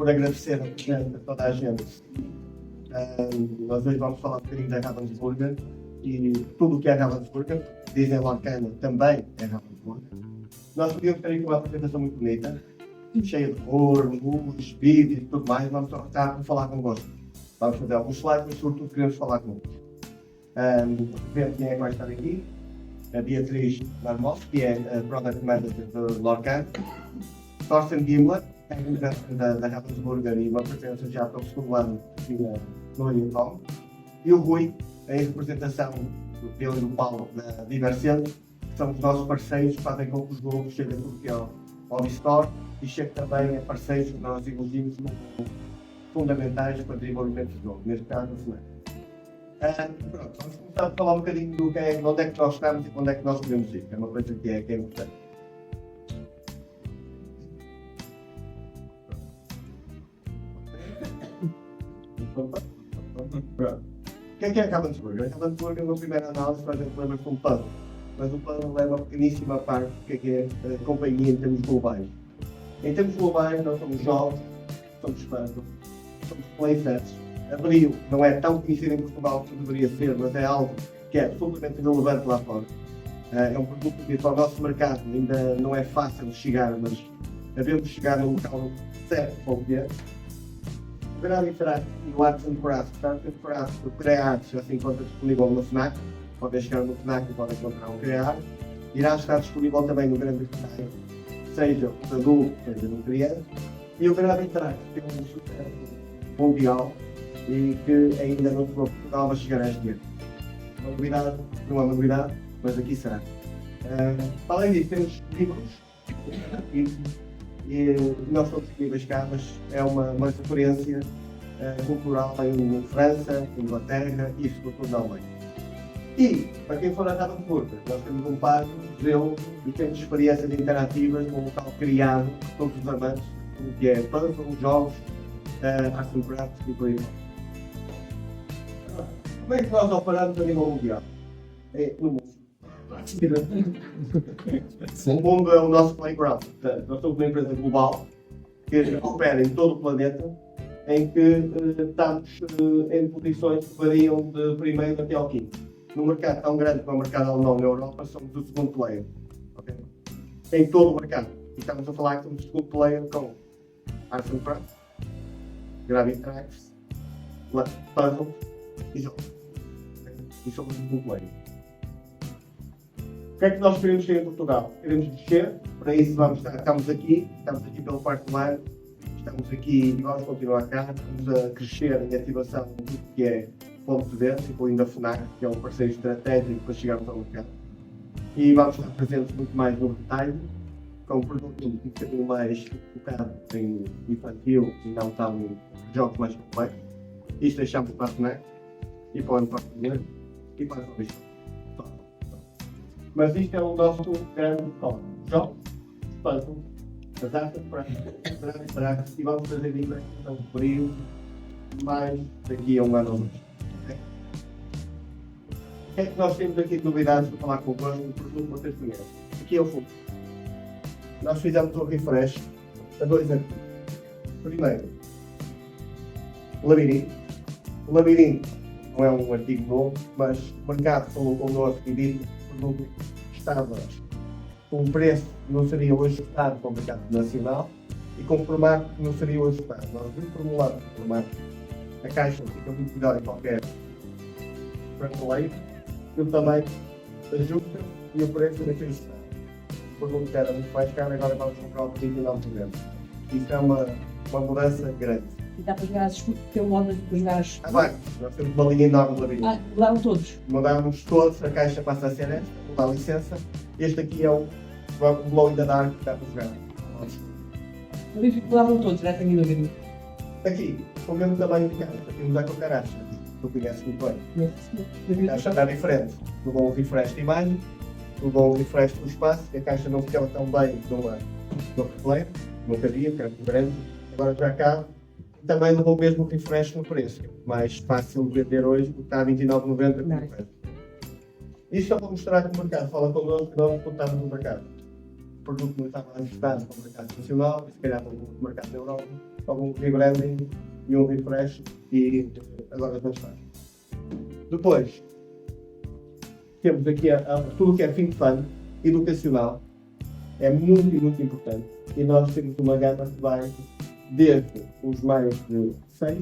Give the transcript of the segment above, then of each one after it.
por agradecer a toda a gente. Nós hoje vamos falar um bocadinho da Ravensburger e tudo o que é Ravensburger, dizem LeiriaCon também é Ravensburger. Nós podíamos ter aqui uma apresentação muito bonita, cheia de cor, luz, vídeos e tudo mais, vamos só estar a falar convosco. Vamos fazer alguns slides, mas sobretudo queremos falar convosco. Ver quem é que vai estar aqui. A Beatriz Marmos, que é a Product Manager do LeiriaCon. Thorsten Gimler, da Ravensburger e uma presença já para o segundo ano no LeiriaCon. E o Rui, em representação dele e do Paulo da Diversão, que são os nossos parceiros que fazem com que os jogos cheguem tudo que é ao Store e cheguem também a parceiros que nós elegimos como fundamentais para o desenvolvimento do jogo, neste caso o Fnac. Pronto, vamos começar a falar um bocadinho do que é, de onde é que nós estamos e de onde é que nós podemos ir, que é uma coisa que é importante. O que é a Ravensburger? A Ravensburger, na primeira análise, a gente lembra-se de um puzzle, mas o puzzle leva a pequeníssima parte do que é a companhia em termos globais. Em termos globais, nós somos jogos, somos puzzles, somos playsets. Abril não é tão conhecido em Portugal como deveria ser, mas é algo que é absolutamente relevante lá fora. É um produto que para o nosso mercado ainda não é fácil de chegar, mas devemos chegar no local certo para o que é. O grande interesse e o Arts and Crafts, o Criar já se encontra disponível no Fnac, podem chegar no Fnac e podem encontrar o Criar. Irá estar disponível também no grande detalhe, seja o adulto, seja no criança. E o grande interesse tem um sucesso mundial e que ainda não chegou a Portugal, vai chegar a este ano. Uma novidade, não é uma novidade, mas aqui será. Além disso, temos livros e nós somos disponíveis cá, mas é uma referência cultural em França, Inglaterra e sobretudo na Alemanha. E, para quem for a Ravensburger, nós temos um par de jogo e temos experiências interativas num local criado por todos os amantes, que é puzzles, jogos, arts and crafts e por aí. Como é que nós operamos a nível mundial? No mundo. O mundo é o nosso playground. Portanto, nós somos uma empresa global que opera em todo o planeta, em que estamos em posições que variam de primeiro até ao quinto. Num mercado tão grande como o mercado alemão na Europa, somos o segundo player. Okay? Em todo o mercado. E estamos a falar que somos o segundo player com arts and crafts, gravity tracks, puzzles e jogos. E somos o segundo player. O que é que nós queremos ter em Portugal? Queremos crescer, para isso estamos aqui pelo quarto ano, estamos aqui e vamos continuar cá, estamos a crescer em ativação de tudo que é pontos de venda, incluindo a Fnac, que é um parceiro estratégico para chegarmos ao mercado. E vamos estar presentes muito mais no retalho, com um produto um bocadinho mais focado em infantil e não tão em jogos mais complexos. Isto deixamos para a Fnac e para o ano próximo e para a revista. Mas isto é o nosso grande foco. Jogos, puzzles, as artes práticas e vamos fazer isso no período mais daqui a um ano ou dois. Okay? O que é que nós temos aqui de novidades para falar com o produto que vocês conhecem? Aqui é o fundo. Nós fizemos um refresh a dois artigos. Primeiro, o labirinto. O labirinto não é um artigo novo, mas o mercado falou connosco e disse que o produto estava com um preço que não seria hoje ajustado para o mercado nacional e com um formato que não seria hoje ajustado. Nós reformulamos o formato. A caixa fica muito melhor em qualquer prateleira, ele também ajusta e o preço é deixa ajustado. O produto era muito mais caro, agora vamos comprar o 39%. Isso é uma mudança grande. E dá para jogar ter um modo para jogar as. Bem, nós temos uma linha enorme de labirinto. Mudaram todos? Mudámos todos, a caixa passa a ser esta, vou dar licença. Este aqui é o Glow in the Dark que dá para jogar. Mudaram todos, já tenho dúvida. Aqui, o mesmo tamanho de caixa, temos a cucaracha, tu conheces muito bem. A caixa está diferente, levou um refresh de imagem, levou um refresh do espaço, a caixa não ficava tão bem no replay, não cabia, porque era muito grande, agora já cabe. Também levou o mesmo refresh no preço, mais fácil de vender hoje, porque está a 29,90. Isto só para mostrar que o mercado fala connosco que nós contamos no mercado. produto não estava ajustado para o mercado nacional, se calhar para o mercado da Europa, algum rebranding e um refresh, e agora já está. Depois, temos aqui tudo o que é fim de fund, educacional, é muito importante, e nós temos uma gama que vai desde os mais de 6,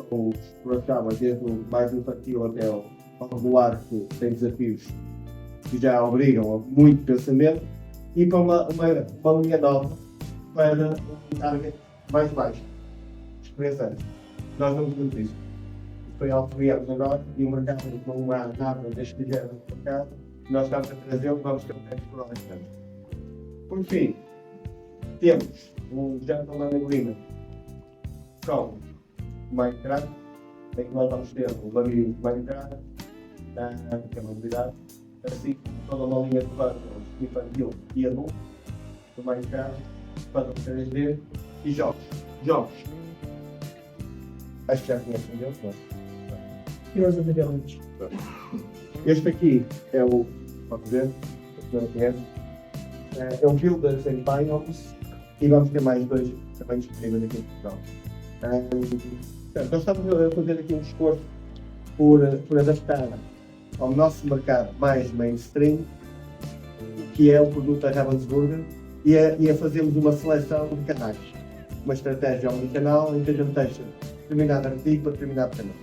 ou os programas, desde o mais infantil até ao regular, que tem desafios que já obrigam a muito pensamento, e para uma linha nova para um target mais baixo, os 3 anos. Nós não temos isso. Foi algo que criamos agora, e o mercado não há nada desde que gera no mercado, nós estamos a trazê-lo, vamos ter um tempo por hora. Por fim, temos o Gentleman Agreement com o Minecraft, em que nós vamos ter o labirinto de Minecraft, que é uma novidade, assim como toda uma linha de puzzles infantil e adulto do Minecraft, puzzles 3D e jogos. Acho que já conhecem o jogo, Heroes of the Village. Este aqui é o, pode ver, se não conhece, é o Builders and Biomes, e vamos ter mais 2 também disponíveis aqui em Portugal. Nós estamos a fazer aqui um esforço por adaptar ao nosso mercado mais mainstream, que é o produto da Ravensburger, e a fazermos uma seleção de canais. Uma estratégia omnicanal em que a gente deixa determinado artigo para determinado canal.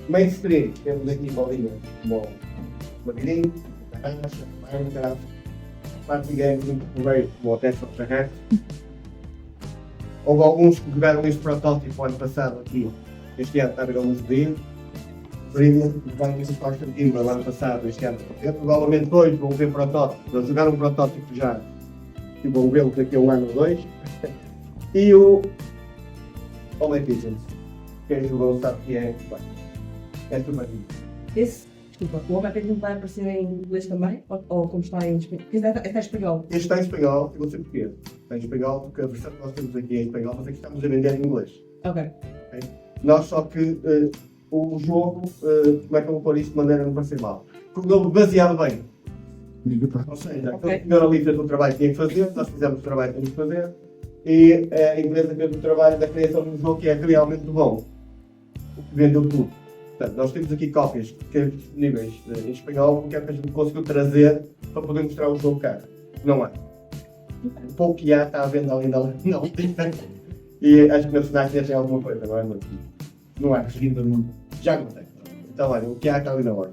Mainstream, temos aqui bolinhas como o Labirinto, Garracha, Minecraft, Party Games muito porreiro, como o Test of the Hat. Houve alguns que jogaram este protótipo ano passado aqui, este ano está a ver alguns dias. Brilliant, jogaram este Constantine no ano passado, este ano. Eu provavelmente hoje vão ver protótipos, eles jogaram um protótipo já, e vão vê-lo daqui a 1 ano ou 2. E o Only Pigeons, quem jogou sabe que é super lindo. Esse, desculpa, o Homem Pigeons vai aparecer em inglês também? Ou como está em espanhol? Porque está em espanhol. Este está em espanhol, eu vou dizer porquê. Está em espanhol porque a versão que nós temos aqui é em espanhol, mas aqui estamos a vender em inglês. Ok. Nós só que o jogo, como é que eu vou pôr isto de maneira a não parecer mal? Correu demasiado bem. Ou seja, a senhora ali fez o trabalho que tinha que fazer, nós fizemos o trabalho que tínhamos que fazer, e a empresa fez o trabalho da criação de um jogo que é realmente bom. O que vendeu tudo. Portanto, nós temos aqui cópias que temos disponíveis em espanhol, porque é que a gente conseguiu trazer para poder mostrar o jogo cá. Não há. O pouco que há está à venda ali na não. E acho que na personagem já tem alguma coisa, não é? Não há. Já não tem. Então, olha, o que há está ali na hora.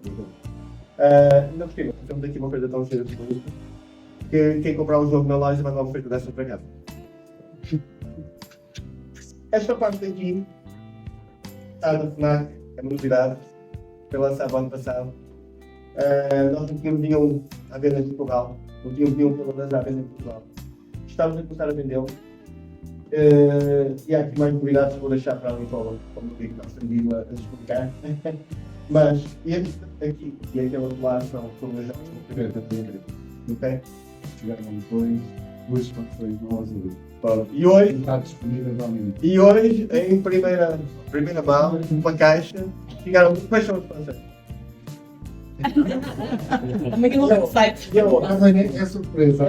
Não gostei, temos aqui uma coisa tão cheia de coisa que quem comprar o jogo na loja vai dar uma coisa dessas para casa. Esta parte aqui está na FNAC, é uma novidade, foi lançado ano passado. Nós não tínhamos nenhum à venda em Portugal, não tínhamos nenhum pelo menos à venda em Portugal. Estamos a começar a vendê-lo. E há aqui mais novidades que vou deixar para ali fora, como eu digo, nós temos a explicar. Mas este aqui e aquele outro lado são os jogos do primeiro da empresa. Ok? Chegaram duas funções novas ali. E hoje, Está disponível realmente. e hoje, em primeira mão, uma caixa, chegaram. Quais são os franceses? Também que não tem site. Amanhã é surpresa.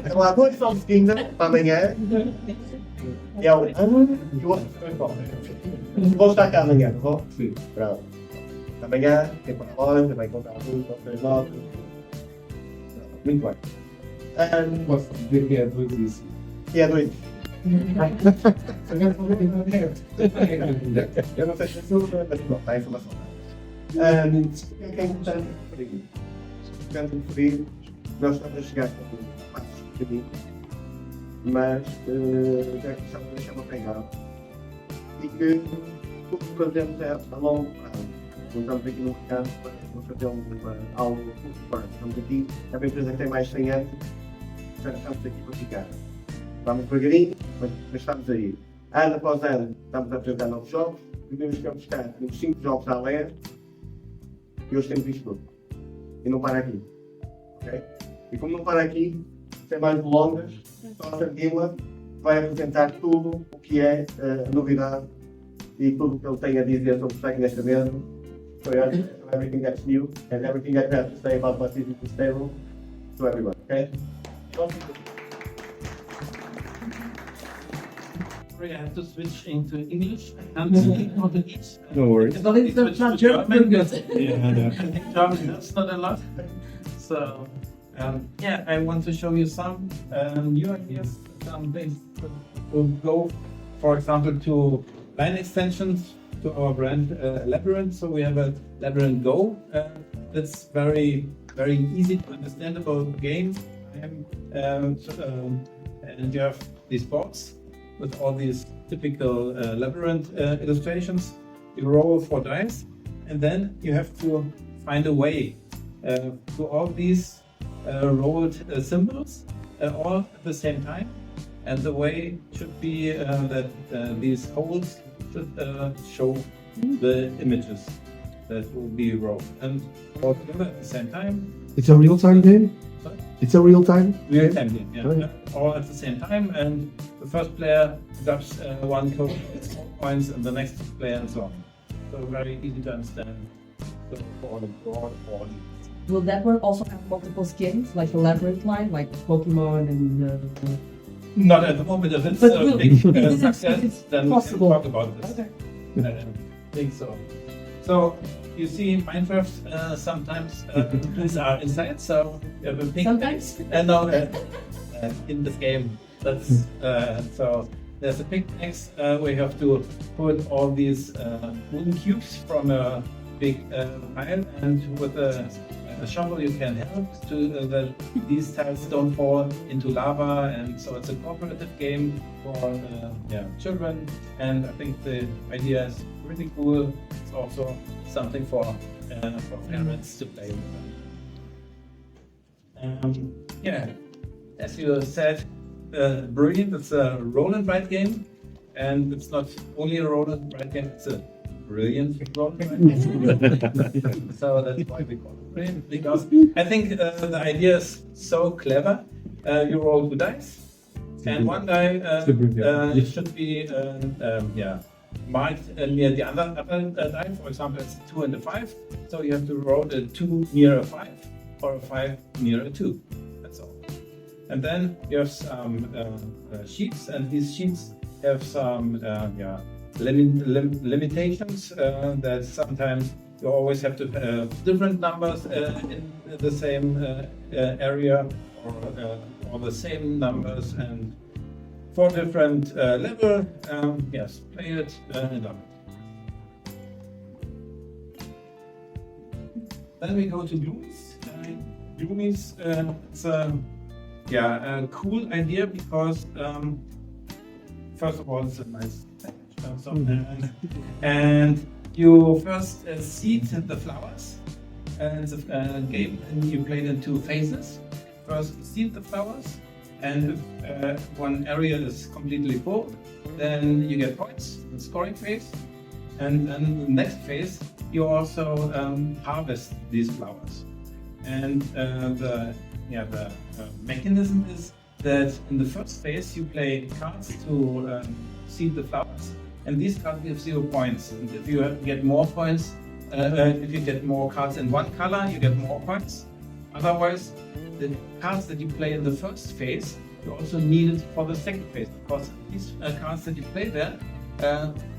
Então há 2 Songs Kingdom para amanhã. E há e o outro foi bom. Vou estar cá amanhã, não vou? Sim. Pronto. Amanhã, tem para a loja, vai comprar tudo, para as notas. Muito bem. Posso dizer que é 2 isso. E é 2. Eu não sei se é super, mas pronto, está a informação. O que é importante referir? Importante referir, nós estamos a chegar a passos pequeninos, mas já que estamos a deixar uma pegada. E que tudo que fazemos é a longo prazo. Não estamos aqui no mercado para fazer algo curto prazo. Estamos aqui, é uma empresa que tem mais de 100 anos, já estamos aqui para ficar. Vamos devagarinho, mas estamos aí. Ano após ano, estamos a apresentar novos jogos. Podemos ficar buscar, temos 5 jogos à leste e hoje temos isto tudo. E não para aqui. Okay? E como não para aqui, sem mais delongas, a nossa Guila vai apresentar tudo o que é novidade e tudo o que ele tem a dizer sobre o Shaky nesta mesa. So everything that's new and everything that has to say about what is stable. to everyone. Okay. Sorry, I have to switch into English. I'm speaking Portuguese. No worries. As long as it's not German, we're good. I think German helps not a lot. So, yeah, I want to show you some new ideas, some things that will go, for example, to line extensions to our brand Labyrinth. So we have a Labyrinth Go. It's very easy to understandable game. And you have these boards with all these typical labyrinth illustrations. You roll 4 dice, and then you have to find a way to all these rolled symbols all at the same time. And the way should be that these holes should show the images that will be rolled, and all together at the same time. It's a real-time game? Sorry? It's a real-time? Real-time game, yeah. Oh, yeah. All at the same time, and the first player grabs one code, gets 4 points, and the next player, and so on. So very easy to understand. So for the broad audience. Will that one also have multiple skins, like the labyrinth line, like Pokemon and? Not at the moment. If it's But a will- big is it- success, is it then possible? we can talk about this. Okay. I think so. So you see, Minecraft sometimes these are inside. So you have a pink. Sometimes? No, in this game. That's so. There's a picnic where you have to put all these wooden cubes from a big pile, and with a shovel you can help to that these tiles don't fall into lava, and so it's a cooperative game for children. And I think the idea is really cool. It's also something for parents to play with. Yeah, as you said. Brilliant. It's a roll and write game, and it's not only a roll and write game, it's a brilliant roll and write game. So that's why we call it brilliant, because I think the idea is so clever. You roll 2 dice, and one die should be marked near the other die. For example, it's a 2 and a 5, so you have to roll a 2 near a 5 or a 5 near a 2. That's all. And then you have some sheets, and these sheets have some limitations that sometimes you always have to have different numbers in the same area, or the same numbers, and for different level. Yes, play it and love it. Then we go to Gloomies. Gloomies, it's a cool idea because first of all, it's a nice package. And you first seed the flowers, and it's a game, and you play it in 2 phases. First, seed the flowers, and if one area is completely full, then you get points in the scoring phase. And then the next phase, you also harvest these flowers. And the mechanism is that in the first phase you play cards to seed the flowers, and these cards give 0 points. And if you get more points, if you get more cards in one color, you get more points. Otherwise, the cards that you play in the first phase, you also need it for the second phase, because these cards that you play there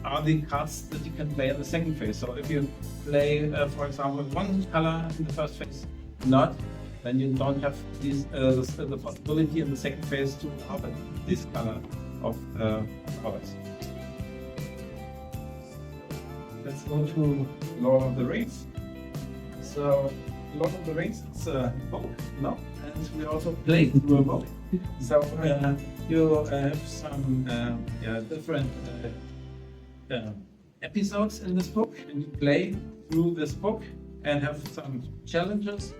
are the cards that you can play in the second phase. So if you play, for example, one color in the first phase, not, then you don't have these, the possibility in the second phase to harvest this color of flowers. Let's go to Lord of the Rings. So, Lord of the Rings is a book, no? And we also play through a book. So, you have some different episodes in this book, and you play through this book and have some challenges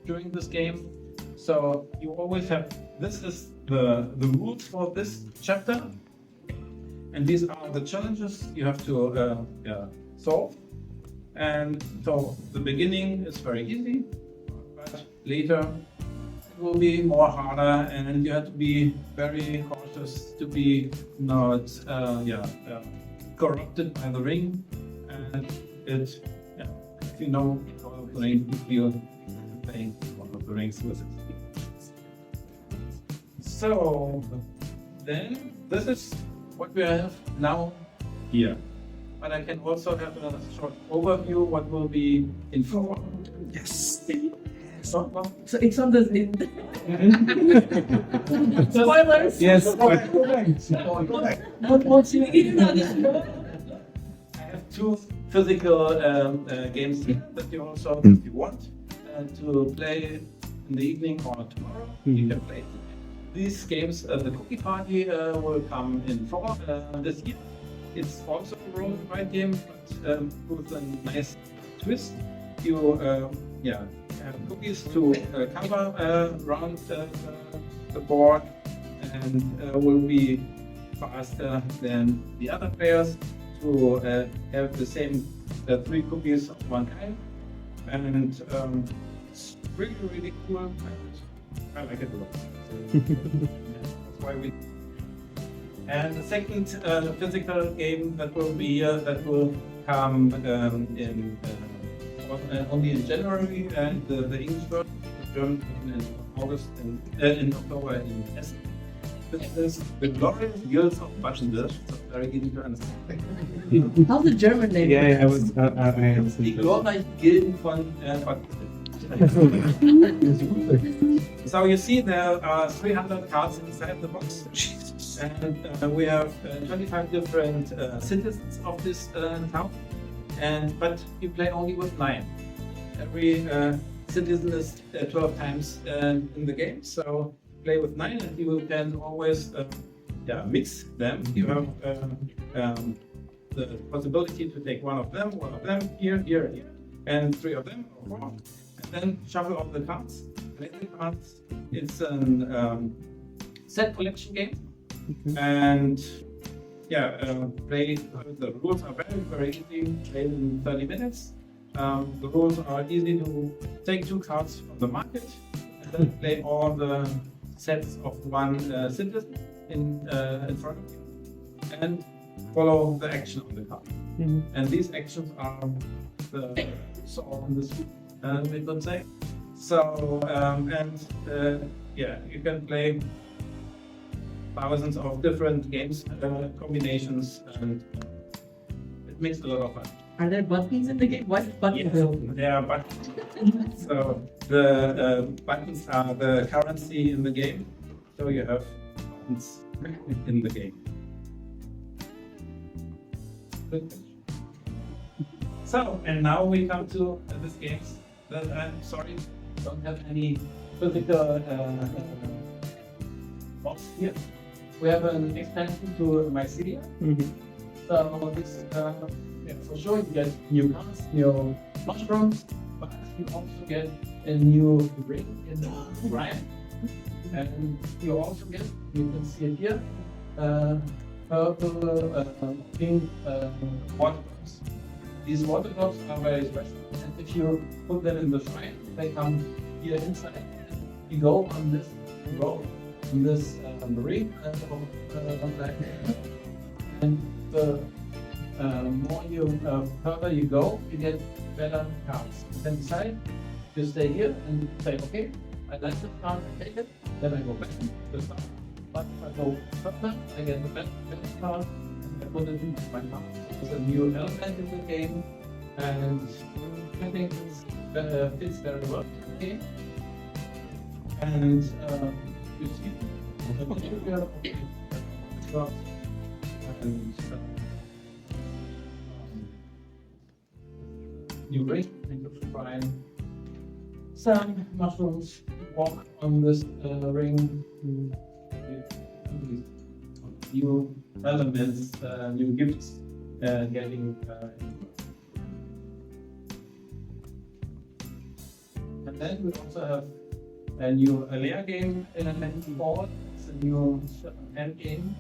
during this game. So you always have, this is the rules for this chapter, and these are the challenges you have to solve. And so the beginning is very easy, but later it will be more harder, and you have to be very cautious to be not corrupted by the ring. And it, if you know Lord of the Rings, you feel playing Lord of the Rings with it. So then this is what we have now here. But I can also have a short overview what will be in forward. Yes. So it's on the spoilers. Yes. What you eat? I have two physical games here that you also, if you want to play in the evening or tomorrow, you can play. These games, the Cookie Party will come in fall this year. It's also a roll and write game, but with a nice twist. You have cookies to cover around the board, and will be faster than the other players to have the same 3 cookies of one kind. And it's really, really cool. And I like it a lot. That's why we. And the second physical game that will be here, that will come in only in January, and the English version, the German in August and in October in Essen. This is the glorious Guilds of Buttonless. So very easy to understand. How's the German name? Yeah, I was. I Die glorreichen Gilden von Buttonless. So you see there are 300 cards inside the box. And we have 25 different citizens of this town, but you play only with 9. Every citizen is 12 times in the game, so play with 9, and you can always mix them. You have the possibility to take one of them, here, and 3 of them, or 4, and then shuffle all the cards. Play the cards. It's a set collection game. And play. The rules are very, very easy. Play in 30 minutes. The rules are easy to take 2 cards from the market and then play all the sets of one citizen in front of you and follow the action on the card. Mhm. And these actions are the sword and the swoop, we could say. So you can play thousands of different games combinations, and it makes a lot of fun. Are there buttons in the game? What buttons? Yes, there are buttons. So the buttons are the currency in the game. So you have buttons in the game. So, and now we come to this game that I'm sorry, don't have any physical box here. We have an extension to Mycelia. So this, for sure, you get new cards, new mushrooms, but you also get a new ring in the Ryan. And you also get, you can see it here, purple, pink water drops. These water drops are very special, and if you put them in the shrine, they come here inside. You go on this road, on this ring, and the more you further you go, you get better cards. Then decide, you stay here and say, okay, I like this card, I take it, then I go back to the start. But if I go further, I get the better card, and I put it into my card. There's a new element in the game, and I think it fits very well in the game. And you see the material of the drops, and you ring, and you find some mushrooms, walk on this ring, new elements, new gifts getting and then we also have a new Leia game board. It's a new hand game,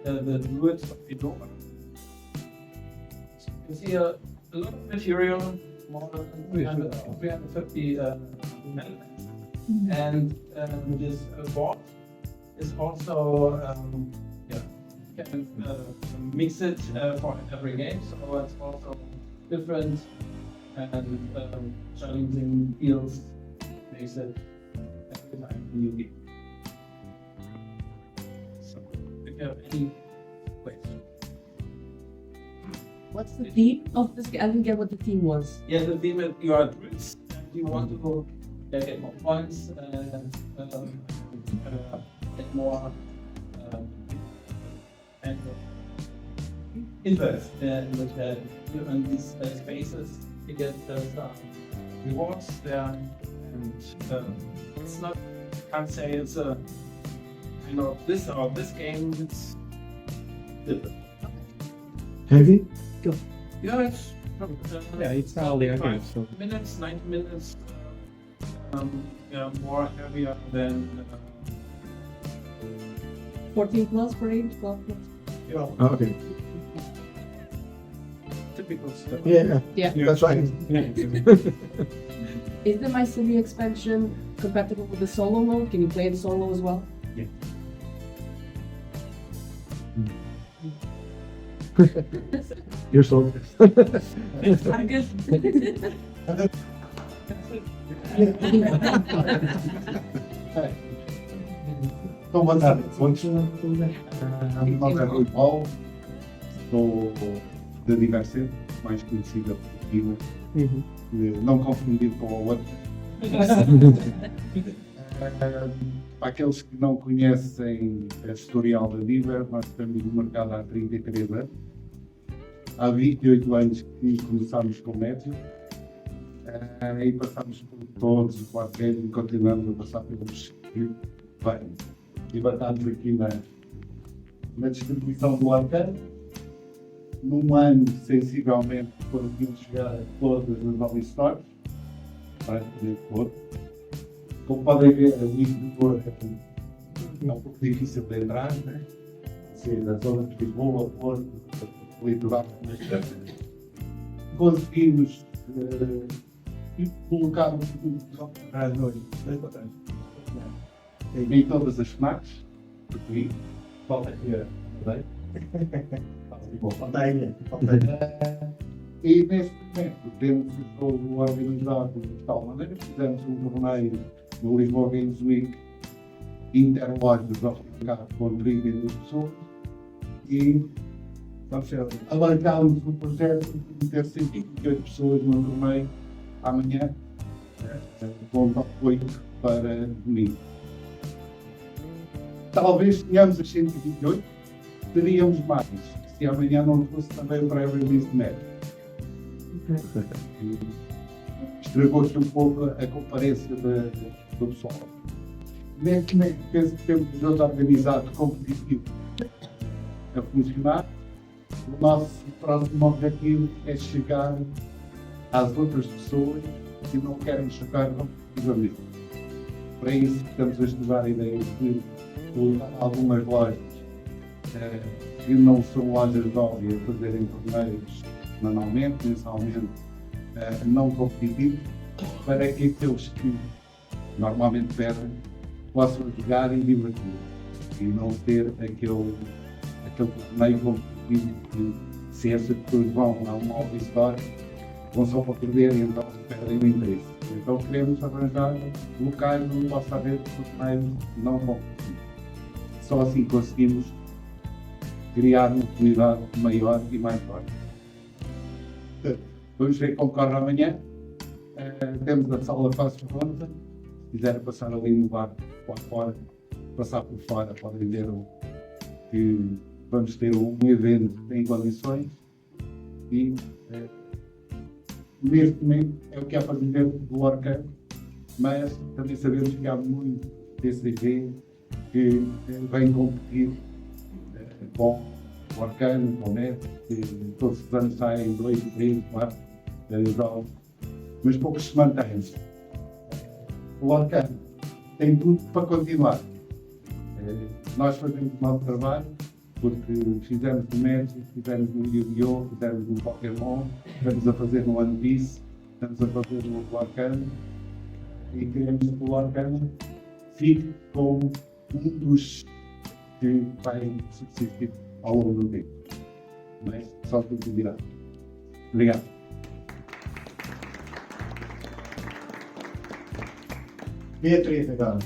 the Druids of Vidova. So you see a lot of material, more than 350 elements. And this board is also, you can mix it for every game, so it's also different and challenging fields makes it every time a new game. you have any questions. What's the theme of this? I didn't get what the theme was. Yeah, the theme is you are druids and you want to get more points, get more and interest in these spaces. You get some rewards there, and it's not. Can't say it's a this or this game. It's different. Heavy? Yeah, it's it's all the argument. So 90 minutes. More heavier than 14 plus per age, 12 plus. Okay. typical stuff. Yeah, Yeah. that's right. Is the Mycelia expansion compatible with the solo mode? Can you play it solo as well? Yeah. You're so I'm good. Então, boa tarde a todos. Meu nome é Rui Paulo, sou da Diversete, mais conhecida por Iva, não confundido com a outra. Para aqueles que não conhecem a historial da Diver, nós estamos no mercado há 33 anos. Há 28 anos que começámos com médio e passámos por todos os quartéis e continuamos a passar pelos bem. E batamos aqui na distribuição do arcano. Num ano, sensivelmente, conseguimos chegar a todas as all stores, praticamente todas. Como podem ver, a editora é um pouco difícil de entrar, né? Na zona de Lisboa, Porto, litoral. Conseguimos colocar em todas as FNACs, porque falta aqui a madeira. E neste momento temos o jogo organizado de tal maneira que fizemos um torneio no Lisboa Games Week interlojas ao mercado com 32 pessoas e abarcámos o projeto de ter 128 pessoas no torneio amanhã, com top 8 para domingo. Talvez tenhamos as 128, teríamos mais, se amanhã não fosse também o pré-release de médio. Estragou-se um pouco a comparência do pessoal. Neste momento, penso que temos um jogo organizado competitivo a funcionar. O nosso próximo objetivo é chegar às outras pessoas que não querem jogar competitivamente. Para isso, estamos a estudar a ideia de colocar algumas lojas que não são lojas de hobby a fazerem torneios manualmente, mensalmente, não competitivos, para que aqueles que normalmente pedem possam jogar e divertir e não ter aquele torneio competitivo que se essas pessoas vão a uma hobby store vão só para perder e então perdem o interesse. Então queremos arranjar locais onde possa haver torneios não competitivos. Só assim conseguimos criar uma comunidade maior e mais forte. Vamos ver como corre amanhã. Temos a sala fácil pronta. Se quiserem passar ali no bar por fora, passar por fora, podem ver que vamos ter um evento em condições e neste momento é o que há para dizer do Arcano, mas também sabemos que há muito DCG que vem competir com o Arcano, com o MET, que todos os anos saem 2, 3, 4 jogos, mas poucos se mantêm. O Arcano tem tudo para continuar. Nós fazemos o nosso trabalho, porque fizemos no Magic, fizemos no Yu-Gi-Oh!, fizemos no Pokémon, estamos a fazer no One Piece, estamos a fazer no Arcano, e queremos que o Arcano fique como um dos que vai subsistir ao longo do tempo. Mas só por convidar. Obrigado. Beatriz agora.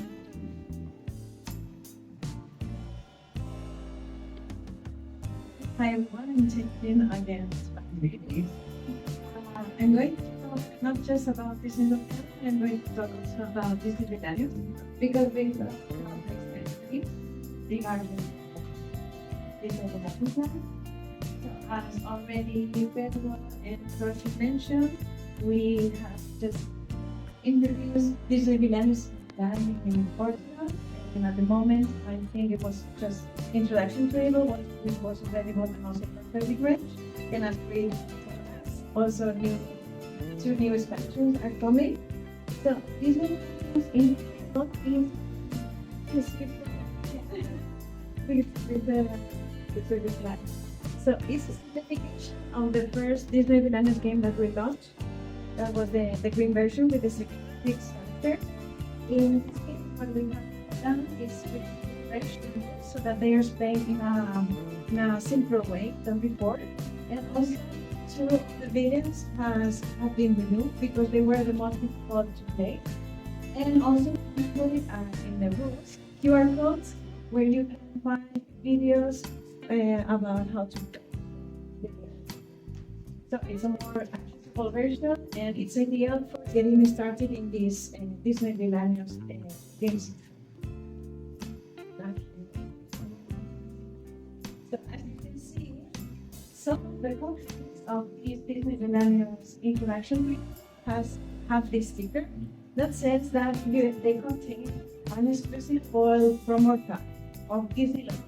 Hi everyone, I'm Jane again. I'm going to talk not just about Disney local, I'm going to talk also about Disney Britannia because we talk about the regarding Disney Britannia. So as already Pedro and Rosie mentioned, we have just introduced Disney Britannia's dining in Portugal. And at the moment, I think it was just introduction table, which was available and also perfectly great. And as we also two new expansions are coming. So these one is not in with the plan. So it's a simplification of the first Disney Villainous game that we launched. That was the green version with the six characters. In this game, what we have done is refresh the rules so that they are played in a simpler way than before. And also, two of the villains have been removed because they were the most difficult to play. And also, included in the rules QR codes where you can find videos about how to play the game. So it's a more accessible version, and it's ideal for getting started in this Disney Villainous games. So as you can see, some of the contents of this Disney Villainous interaction have this sticker that says that they contain an exclusive foil promo card of Disneyland.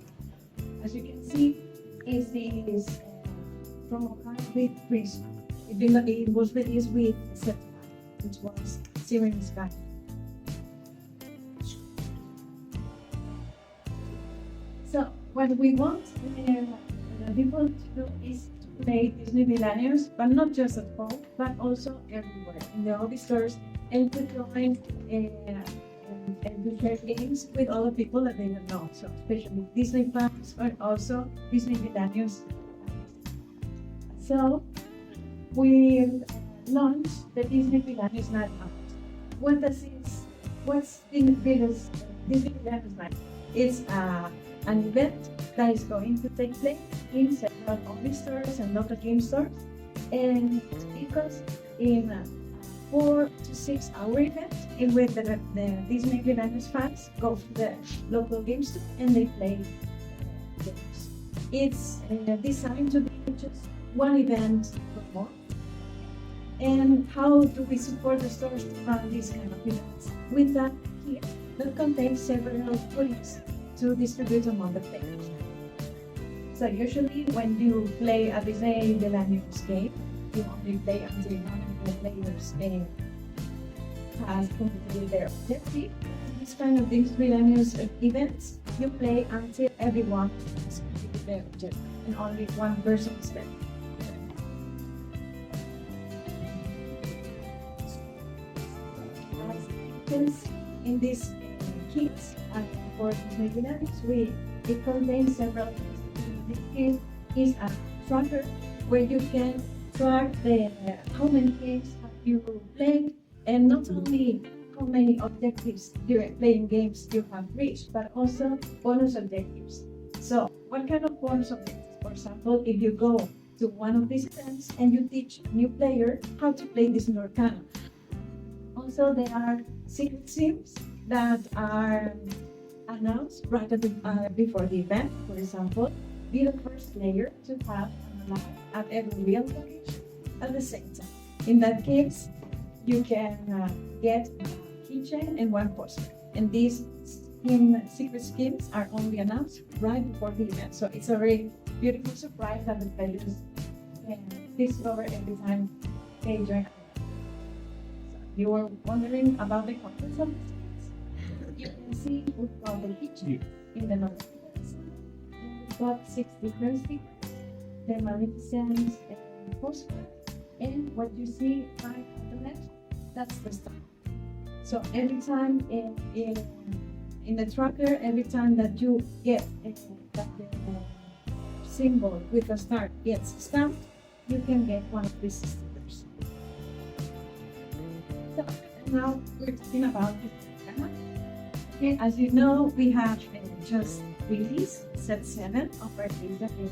As you can see, is this promo card with Prince. It was released with set, which was Searing Sky. So what we want people to do is to play Disney Villainous, but not just at home, but also everywhere in the hobby stores, and to join and to share games with other people that they don't know. So especially Disney fans or also Disney Villainous. So we launched the Disney Villainous Night Out. What's Disney Villainous Night? It's an event that is going to take place in several hobby stores and local game stores, and it goes in a 4 to 6 hour event in which the Disney Villainous fans go to the local game store and they play games. It's designed to be just one event per month. And how do we support the stores to run these kind of events? With that kit that contains several links to distribute among the players. So usually when you play a Disney Villainous game, you only play until one of the players has completed their objective. This kind of Disney Villainous events, you play until everyone has completed their objective and only one person is left. As you can see in these kits for Disney Villainous, it contains several things. This kit is a tracker where you can track how many games have you played, and not only how many objectives during playing games you have reached, but also bonus objectives. So what kind of bonus objectives? For example, if you go to one of these events and you teach a new player how to play Disney Arcana. Also, there are secret sims that are announced right before the event. For example, be the first player to have an alive at every real location at the same time. In that case, you can get a keychain and one poster. And these secret skins are only announced right before the event. So it's a very beautiful surprise that the players can discover every time they join. So you were wondering about the contents of the skins? You can see we've got the keychain in the notes. We've got 6 different stickers, the Maleficent postcard, and what you see right on the left, that's the star. So every time in the tracker, every time that you get that the symbol with a star gets stamped, you can get one of these stickers. So now we're talking about the camera. Okay, as you know, we have just released set 7 of our Disney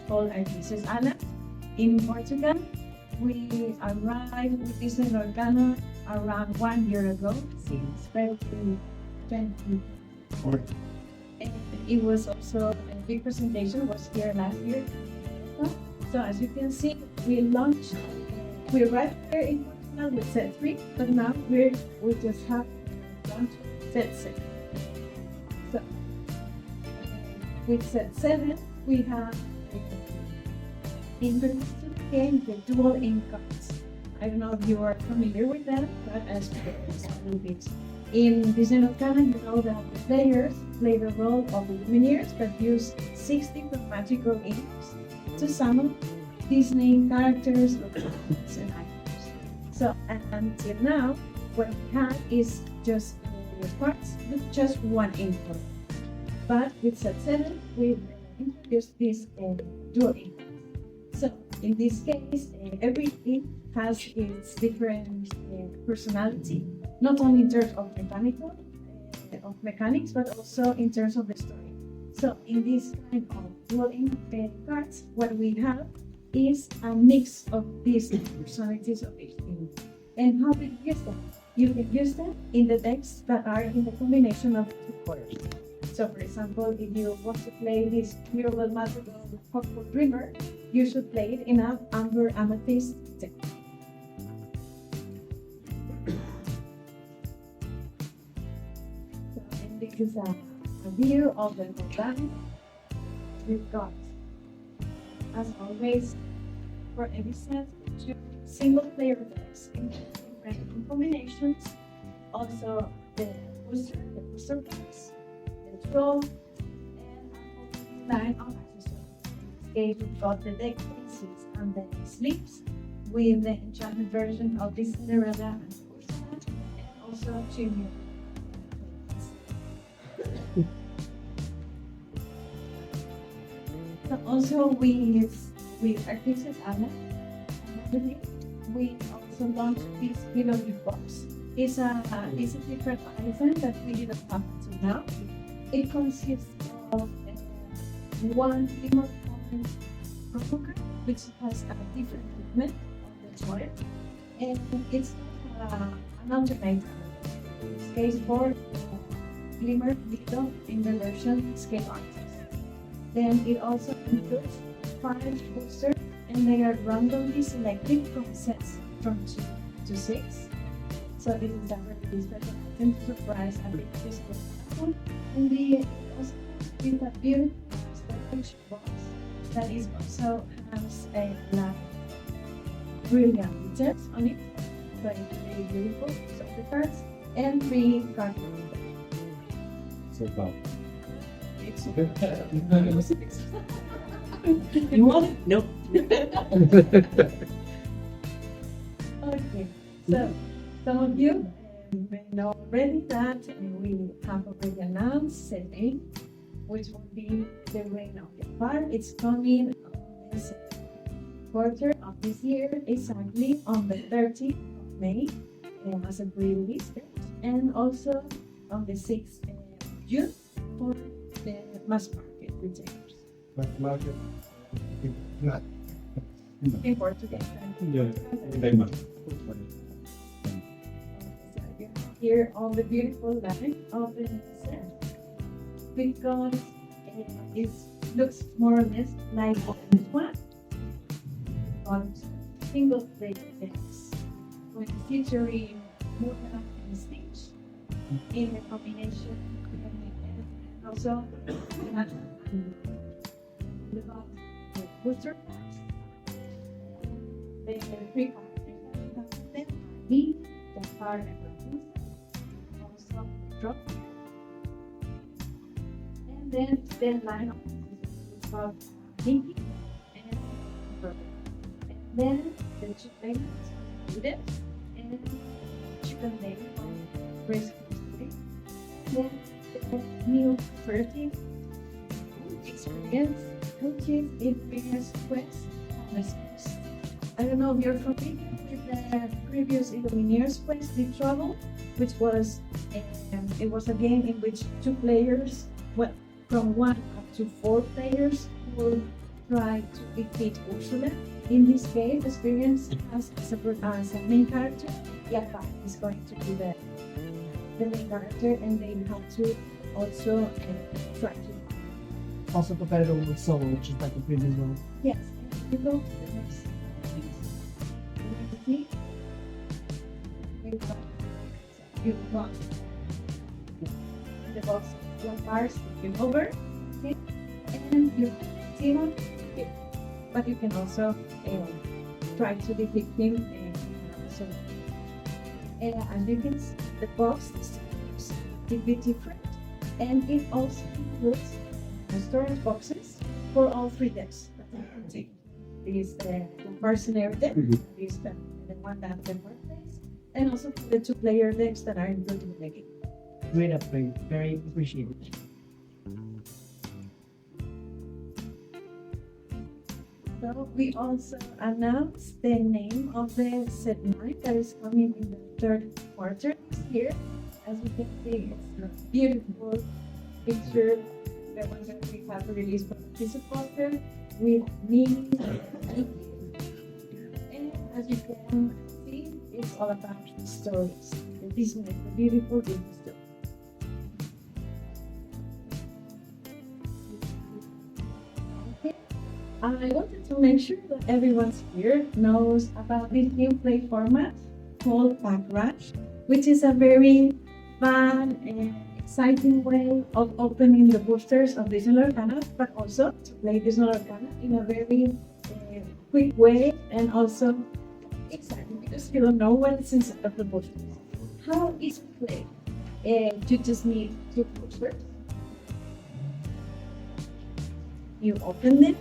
called Princess Anna. In Portugal, we arrived with this LeiriaCon around 1 year ago, since February 2024. And it was also a big presentation, was here last year. So as you can see, we arrived here in Portugal with set 3, but now we just have launched set 6. So with set 7, we have introduced to the game the dual incomes. I don't know if you are familiar with that, but as a little bit. In this LeiriaCon, you know that the players play the role of Lumineers, but use 60 magical inks to summon Disney characters, locations, and items. So until now, what we have is just parts with just one income. But with set 7, we introduced this dual income. So in this case, every ink has its different personality, not only in terms of mechanics, but also in terms of the story. So in this kind of dual ink cards, what we have is a mix of these personalities of each ink. And how do you use them? You can use them in the decks that are in the combination of 2 colors. So for example, if you want to play this Miracle Madrigal Hopeful Dreamer, you should play it in an Amber Amethyst deck. So, and this is a view of the novidades. We've got, as always, for every set, 2 single player decks in different combinations. Also the booster decks, the troll, and a whole line of accessories. In this case, we've got the deck faces and the sleeves with the enchanted version of this Cinderella and Ursula, and also 2 new. So also with Princess Anna, we also launched this Below the Box. It's a different item that we didn't have until now. It consists of one remote promo card, which has a different movement on the toy, and it's an alternator. In this case, for Glimmer Little in the version scale artist. Then it also includes 5 boosters, and they are randomly selected from sets from 2 to 6. So this is a really special item to surprise a big physical platform. And it also comes with a beautiful storage box that is also has a brilliant details on it. So it's very beautiful. So the cards and 3 cardboard. So far. It's You want it? Nope. okay. So some of you may know already that we have already announced set 8, which will be the Reign of the Fire. It's coming on this quarter of this year, exactly on the 30th of May, as a pre-release date, and also on the 6th of June for the mass market retailers. Market. Not. In Portugal. Yeah. Very much. Here on the beautiful line of the set, because it looks more or less like this one on single player decks, when featuring more and Stitch in the combination, and also the booster packs, the 3 cards, the card also drop, and then the line of Shaky and purple, and then the chicken included, and chicken leg from breast cream, then the new 13 experience, which is Lumineers Quest on the space. I don't know if you're familiar with the previous Lumineers Quest, The Trouble, which was it was a game in which 2 players, well, from 1 up to 4 players, would try to defeat Ursula. In this case, experience as a main character. Yapa is going to be the main character, and they have to also try to. Also compatible with solo, which is like the previous one. Yes, you go to the next. See? You want the box 1 bars you over, okay? And you see one, but you can also try to defeat him. So, as you can see, the box is a bit different, and it also includes storage boxes for all 3 decks. This is the mercenary deck, this is the one that's the workplace, and also the 2-player decks that are included in the game. Great upgrade, very appreciated. So we also announced the name of the set 9 that is coming in the 3rd quarter this year. As you can see, it's a beautiful picture. The one that we have released from the piece of poster with me. And as you can see, it's all about the stories. This is a beautiful story. Okay. I wanted to make sure that everyone here knows about this new play format called Pack Rush, which is a very fun and exciting way of opening the boosters of Disney Arcana, but also to play Disney Arcana in a very quick way, and also exciting because you don't know what's inside of the boosters. How is it played? You just need 2 boosters. You open them,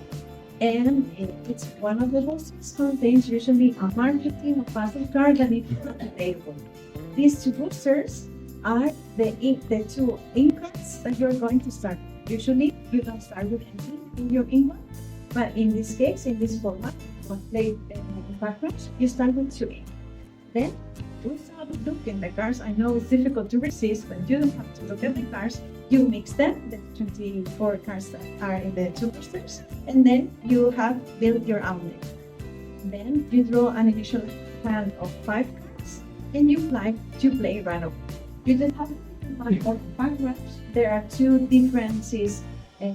and it's one of the boosters contains usually a marketing or puzzle card that is available. These 2 boosters are the 2 ink cards that you're going to start. Usually, you don't start with anything in your ink one, but in this case, in this format, when play backgrounds, you start with 2 ink. Then, without looking at the cards, I know it's difficult to resist, but you don't have to look at the cards. You mix them, the 24 cards that are in the 2 boosters, and then you have built your own deck. Then, you draw an initial hand of 5 cards, and you like to play random. You just have to keep in mind that backgrounds, there are 2 differences to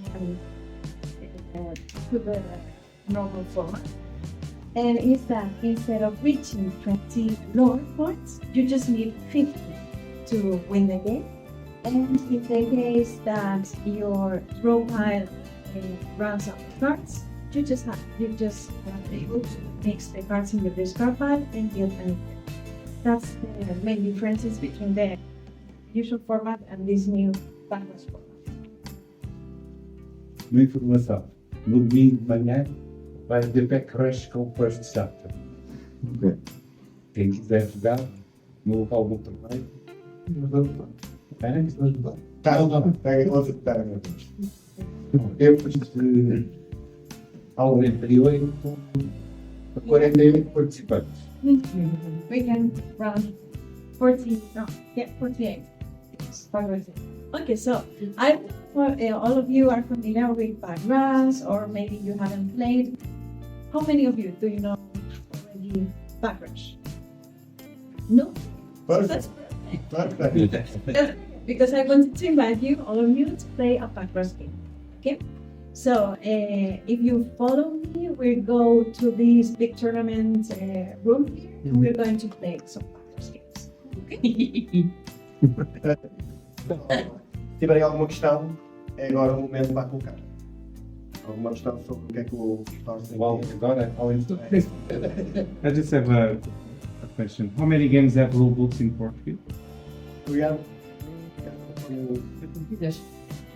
the normal format. And is that instead of reaching 20 lore points, you just need 50 to win the game. And in the case that your draw pile runs out of cards, you just have able to mix the cards in your discard pile and build an effect. That's the main differences between the usual format and this new backwards format. Uma informação. No domingo de manhã vai haver Pack Rush com o First Chapter. Quem quiser jogar no local do torneio, Pega outra guitarra. temos de ao anterior a 48 participantes. We can run 48. Okay, so all of you are familiar with Backgrounds, or maybe you haven't played. How many of you do you know already Backrush? No? That's Perfect. because I wanted to invite you, all of you, to play a Backrush game. Okay? So, if you follow me, we'll go to this big tournament room here, and we're going to play some Backrush games. Okay? Se tiverem alguma questão, é agora o momento para colocar. Alguma questão sobre o que é que o Thorsten tem? Well, agora, I just have a question. How many games have rule books in Portuguese? Obrigado.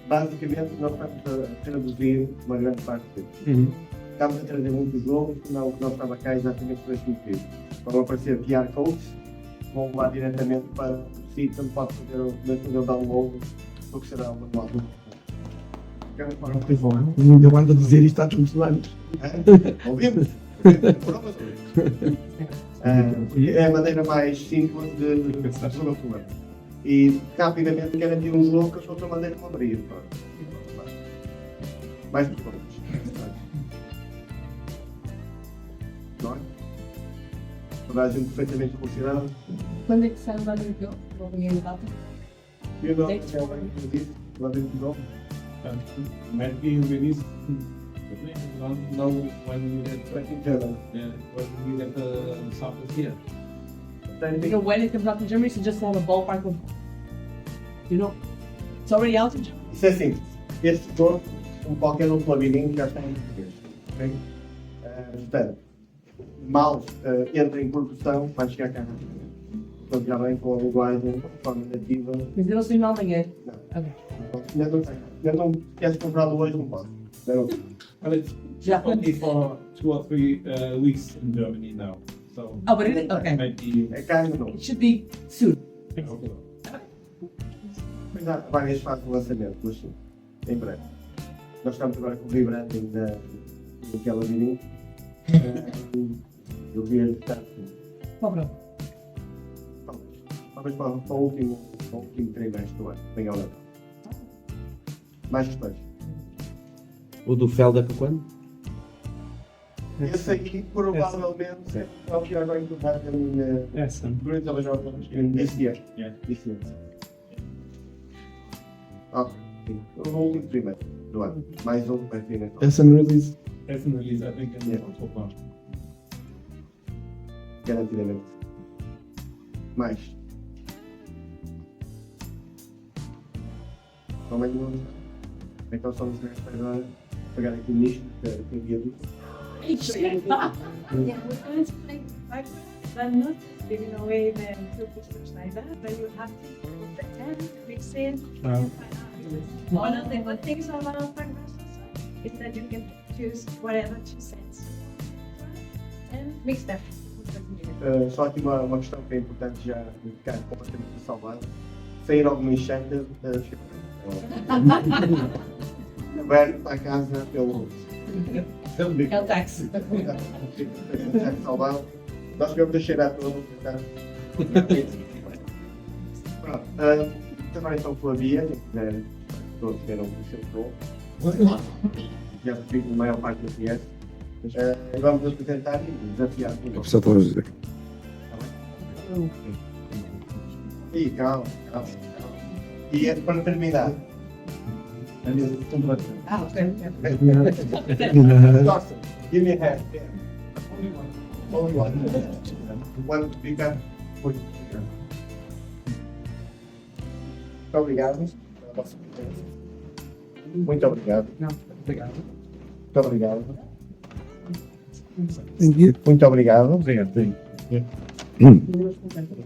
Basicamente, nós estamos a traduzir uma grande parte deles. Estamos a trazer muitos jogos, não que nós estamos cá exatamente por este motivo. Vão aparecer QR codes, vão levar diretamente para o sítio, onde pode fazer o download do que será o manual do Eu ando a dizer isto há tantos anos. Ouvimos? É a maneira mais simples de resolver o problema. E rapidamente garantir um jogo que a outra maneira não abrir. Mais perguntas. não é? Toda a gente perfeitamente relacionada. Quando é que sai o Lado do Jogo? Vou ganhar a data. E o nome é o que disse, lá dentro do nome. Might be released. Now when we get when we get the software here. Because when it comes out to Germany, so just have a ballpark of, you know, it's already out in Germany. Isso é assim, este jogo, como qualquer outro labirinto, já está em português. Ok? Portanto, mal entra em produção, vai chegar cá. Portanto, já vem com a linguagem de forma nativa. Mas eu não sei mal amanhã. Não. Ok. Ainda não queres comprá-lo hoje, não pode. Não. But it's Já. only for 2 or 3 weeks in Germany now. So Oh, but it, okay. might be. É caro, não. It should be soon. Okay. Mas há várias fases de lançamento, mas sim, em breve. Nós estamos agora com o rebranding daquela labirinto. Eu vi ele estar Pobre. talvez para o último trimestre do ano, venha ao Natal. Mais questões? O do Felda para quando? Esse aqui provavelmente é o que vai encontrar Essa. durante a jornada deste ano. Yeah. Deste ano. Ok, sim. O último trimestre do ano. Mais um vai vir então. Essa no release. That's an release, I think, in Yeah. October. Garantidamente. Mais. Também não. Então só nos resta agora pegar aqui nisto, que tem dia disso. Yeah, we're going to play backwards, but not giving away the two pictures like that, but you have to put the pen, mix it, and find out. One of the good things about backwards also is that you can choose whatever two sets and mix them. Só aqui uma questão que é importante já ficar completamente salvada. Sair alguma enxada aberto para a casa pelo. É o táxi. Salvado. Nós ficamos a cheirar toda a Pronto. Agora então com a Bia, todos viram o seu show. Já percebi que a maior parte não conhece. Vamos apresentar e desafiar. A pessoa está a dizer. E calma. E para terminar. Ah, ok. Nossa, give me a hand. Only one. One to pick up. Muito obrigado pela vossa presença. Muito obrigado. Não, obrigado. Muito obrigado. Thank you. Muito obrigado. Obrigado. Números completos.